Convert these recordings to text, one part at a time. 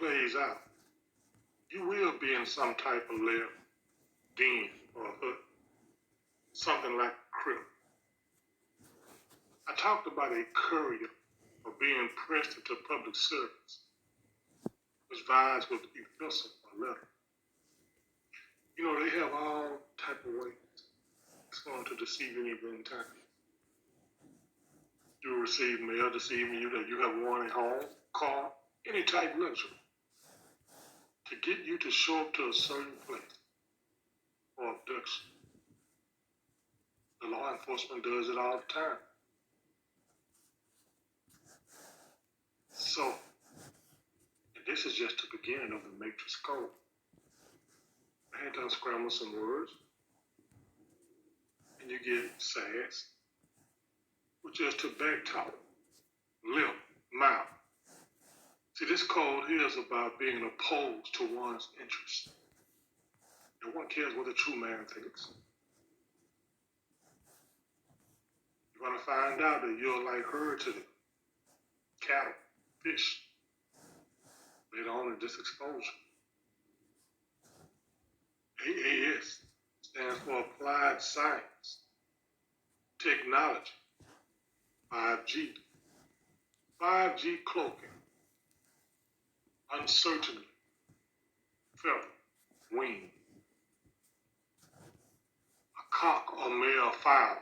plays out, you will be in some type of lair, den, or hut, something like a crib. I talked about a courier or being pressed into public service, which vies with epistle or letter. You know, they have all type of ways it's going to deceive you in time. You receive mail deceiving you that you have won a home, car, any type of luxury to get you to show up to a certain place for abduction. The law enforcement does it all the time. So, and this is just the beginning of the matrix code. I had to unscramble some words, and you get sass, which is to back talk, lip, mouth. See, this code here is about being opposed to one's interests. No one cares what a true man thinks. You're going to find out that you're like herd to them. Cattle, fish, later on in this exposure. AAS stands for Applied Science, Technology, 5G, 5G cloaking, uncertainty, feather, wing, a cock or male fowl,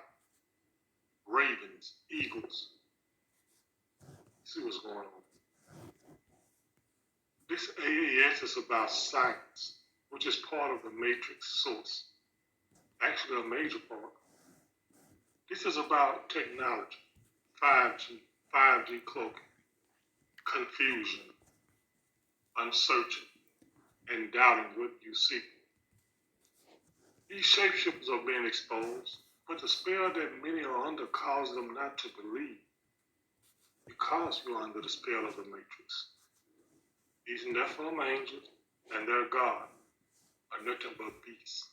ravens, eagles. See what's going on. This AAS is about science, which is part of the matrix source. Actually, a major part. This is about technology, 5G cloaking, confusion, uncertain, and doubting what you see. These shapeshifters are being exposed, but the spell that many are under causes them not to believe because you are under the spell of the matrix. These Nephilim angels and their God are nothing but beasts.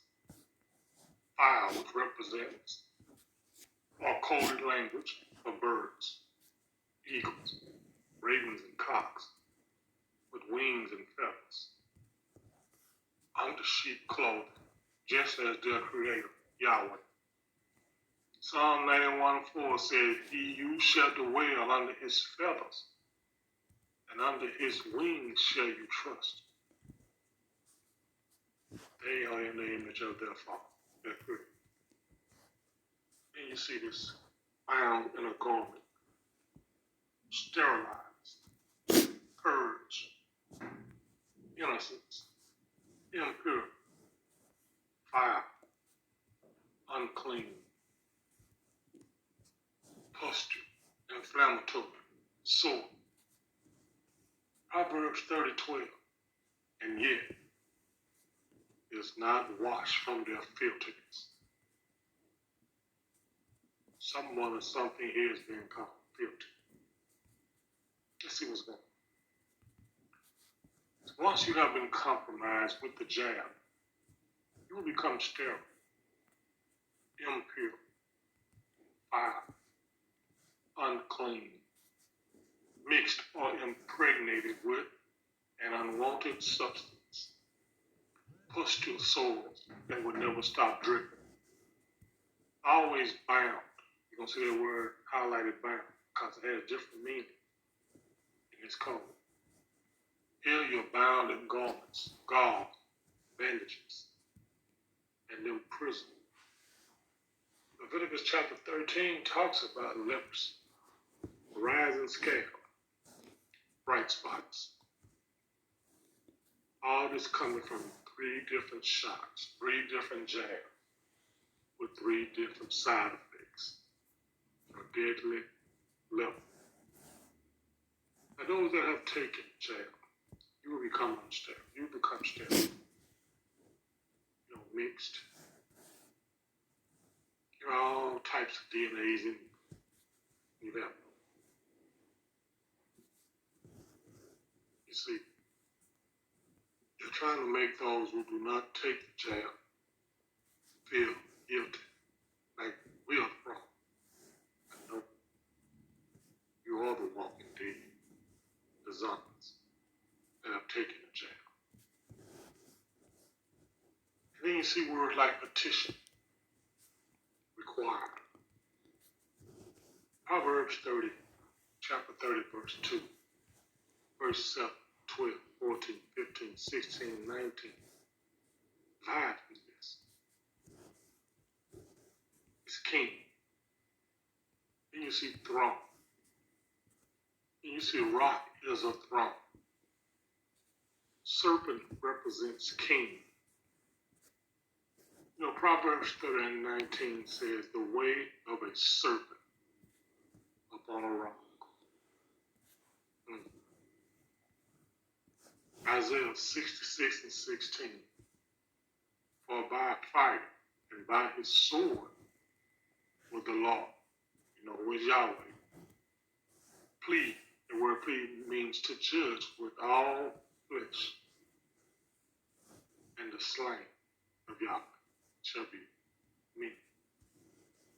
Fire, which represents or coded language for birds, eagles, ravens, and cocks, with wings and feathers, under sheep clothing, just as their creator, Yahweh. Psalm 91:4 says, you shall dwell under his feathers, and under his wings shall you trust. They are in the image of their Father, their creator. And you see this bound in a garment, sterilized, purged, innocence, impure, fire, unclean, pustule, inflammatory, sore. Proverbs 30:12, and yet is not washed from their filthiness. Someone or something here is being called filthy. Let's see what's going on. Once you have been compromised with the jab, you will become sterile, impure, foul, unclean, mixed or impregnated with an unwanted substance, pustule sores that will never stop dripping, always bound. You're going to see that word highlighted bound because it has different meaning in this code. Here you're bound in garments, gauze, bandages, and then prison. Leviticus chapter 13 talks about leprosy, rising scale, bright spots. All this coming from 3 different shots, 3 different jabs, with 3 different side effects. A deadly level. Now those that have taken jab, you will become unstable. You will become stable. Mixed. There are all types of DNAs in that. You see, they're trying to make those who do not take the jab feel guilty, like we are the problem. No, you are the walking dead, the zombies that have taken Then you see words like petition, required. Proverbs 30, chapter 30, verse 2, verse 7, 12, 14, 15, 16, 19. Life is this. It's king. Then you see throne. Then you see rock is a throne. Serpent represents king. You know, Proverbs 30 and 19 says, the way of a serpent upon a rock. Isaiah 66 and 16. For by fire and by his sword with the law, you know, with Yahweh. Plead, the word plead means to judge with all flesh. And the slain of Yahweh shall be me.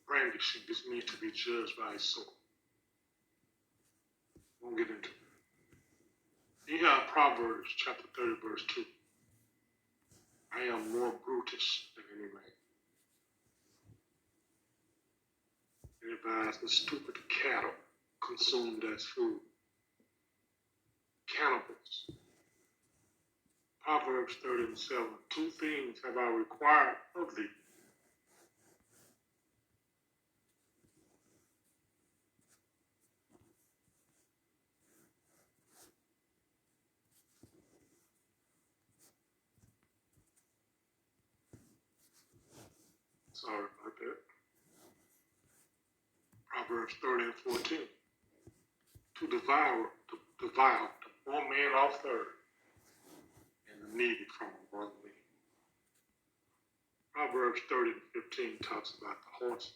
Brandishing, this means to be judged by his sword. Won't get into it. You have Proverbs chapter 30, verse 2. I am more brutish than any man. It advised the stupid cattle consumed as food. Cannibals. Proverbs 30 and 7. Two things have I required of thee. Sorry about that. Proverbs 30 and 14. To devour the poor man off the earth, and the needy from among men. Proverbs 30 and 15 talks about the horses.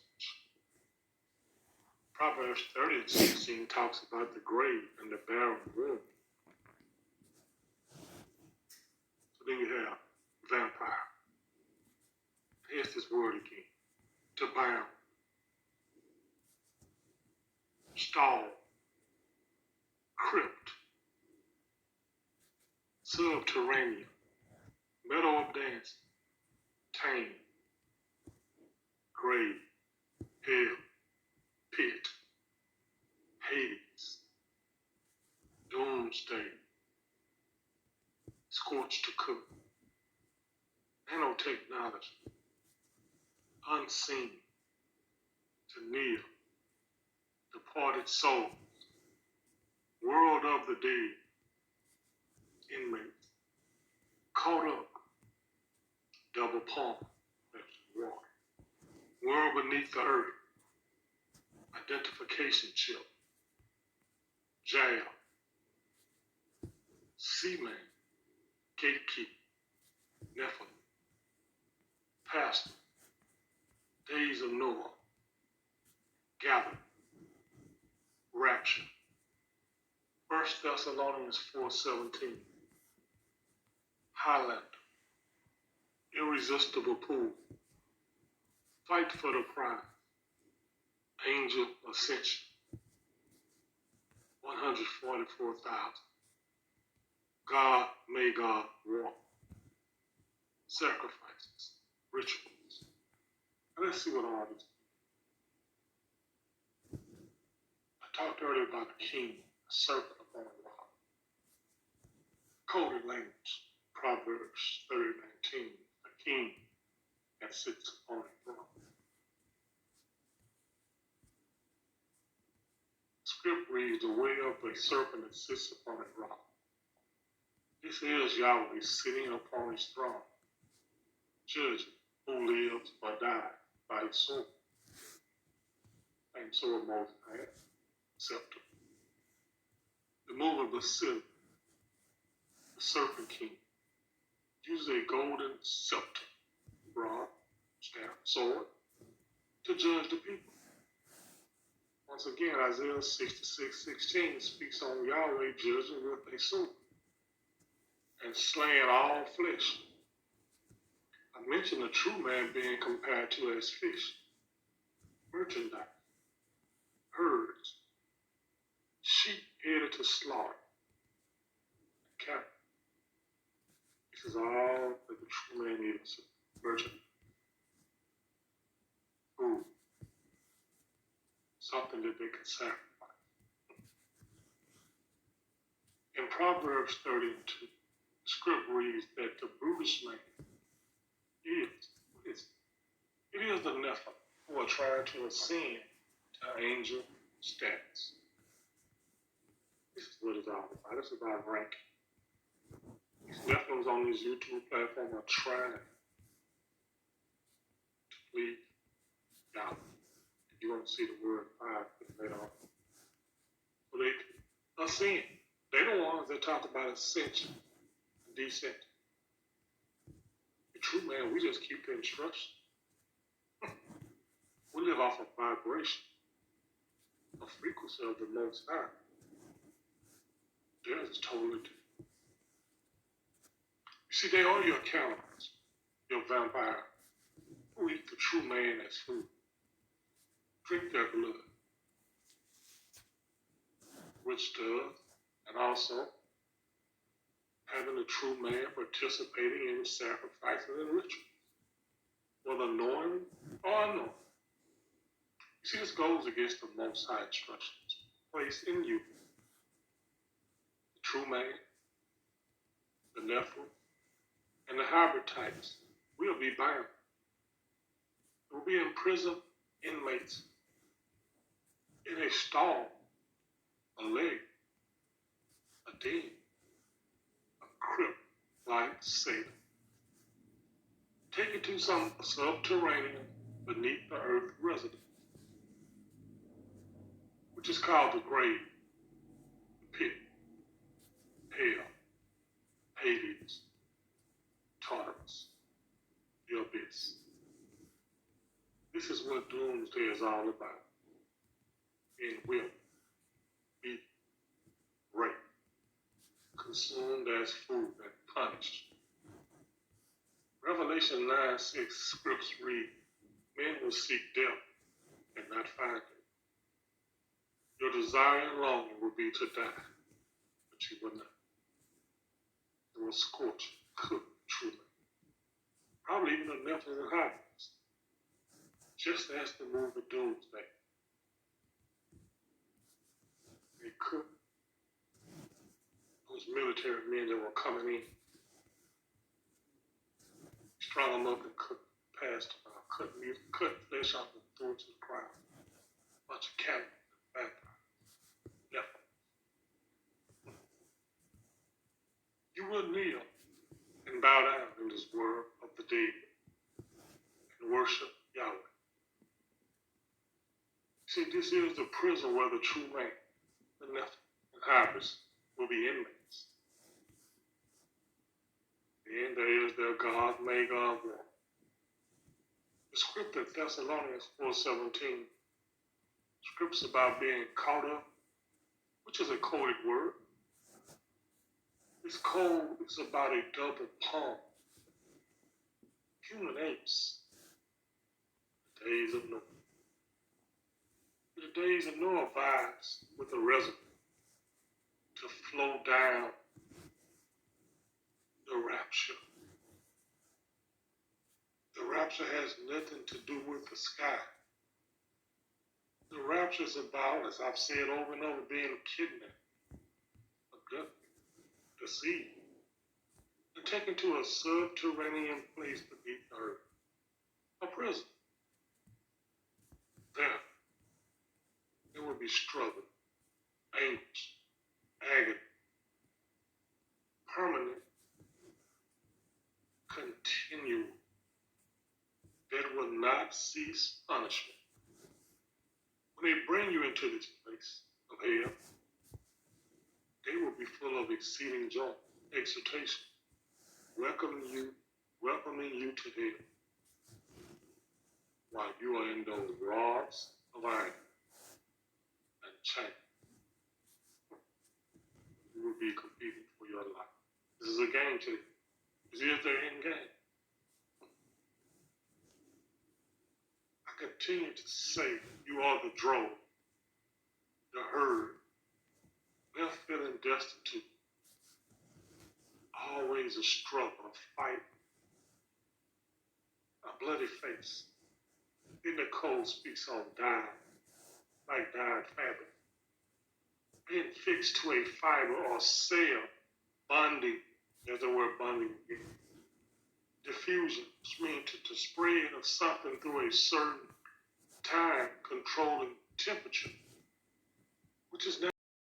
Proverbs 30 and 16 talks about the grave and the barren womb. So then you have vampire. Here's this word again. To bound. Stall. Crypt. Subterranean. Meadow of dancing. Tame. Grave. Hell. Pit. Hades. Doomsday. Scorched to cook. Nanotechnology. Unseen. To kneel. Departed souls. World of the dead. Inmates. Caught up. Double palm. That's water. World beneath the earth. Identification chip. Jail. Seaman. Gatekeeper. Nephilim. Pastor. Days of Noah. Gathered. Rapture. 1 Thessalonians 4:17. Highlander. Irresistible pool. Fight for the prize. Angel Ascension. 144,000. God, may God walk. Sacrifices. Rituals. Now let's see what all this. I talked earlier about the king, a serpent upon a rock. Coded language. Proverbs 30:19. A king that sits upon a throne. Script reads, the way of a serpent that sits upon a rock. This is Yahweh sitting upon his throne, judging who lives or dies by his sword. And sword Moses had, scepter. The movable silver, the serpent king, uses a golden scepter, rod, staff, sword, to judge the people. Once again, Isaiah 66:16 speaks on Yahweh judging with a sword and slaying all flesh. I mentioned the true man being compared to as fish, merchandise, herds, sheep headed to slaughter, cattle. This is all that the true man is. virgin food, something that they can sacrifice. In Proverbs 30:2, script reads that the brutish man it is the Nephilim who are trying to ascend to angel status. This is what it's all about. It's about ranking. These Nephilims on this YouTube platform are trying to please God. You're going to see the word 5 later on. So they ascend. They're the ones that talk about ascension and descent. The true man, we just keep the instruction. We live off of vibration, a frequency of the Most High. Theirs is totally different. You see, they are your cannibals, your vampire, who eat the true man as food, drink their blood, which does, and also having the true man participating in sacrifices and rituals, whether knowing or unknowing. You see, this goes against the Most High instructions placed in you. The true man, the Nephilim, and the hybrid types will be bound. They will be imprisoned inmates in a stall, a leg, a den, a crypt like Satan. Taken to some subterranean beneath the earth residence, which is called the grave, the pit, hell, Hades, Tartarus, the abyss. This is what doomsday is all about. Being whipped, beaten, raped, consumed as food and punished. Revelation 9:6 scripts read, men will seek death and not find it. Your desire and longing will be to die, but you will not. It will scorch, cook, truly. Probably even the Nephilim and hybrids. Just as the movie Doomsday. They cooked those military men that were coming in. Strung them up and cooked, passed them out, cut flesh off and threw it to the crowd. Bunch of cannibals and vampires. You will kneel and bow down in this world of the dead and worship Yahweh. See, this is the prison where the true man, the Nephilim, and hybrids will be inmates. Then there is their God, maker of war. The script of Thessalonians 4:17 scripts about being caught up, which is a coded word. This code is about a double palm. Human apes. The days of Noah. The days of Noah vibes with the reservoir to flow down the rapture. The rapture has nothing to do with the sky. The rapture is about, as I've said over and over, being kidnapped, abducted, deceived, and taken to a subterranean place beneath the earth, a prison. There will be struggle, anguish, agony, permanent, continual, that will not cease punishment. When they bring you into this place of hell, they will be full of exceeding joy, exhortation, welcoming you to hell, while you are in those rods of iron and chain. You will be competing for your life. This is a game to you. This is their end game. I continue to say you are the drove, the herd, left feeling destitute. Always a struggle, a fight a bloody face. Then the code speaks on dying, like dyed fabric, being fixed to a fiber or cell, bonding, there's the word bonding again. Diffusion, which means the spread of something through a certain time controlling temperature, which is not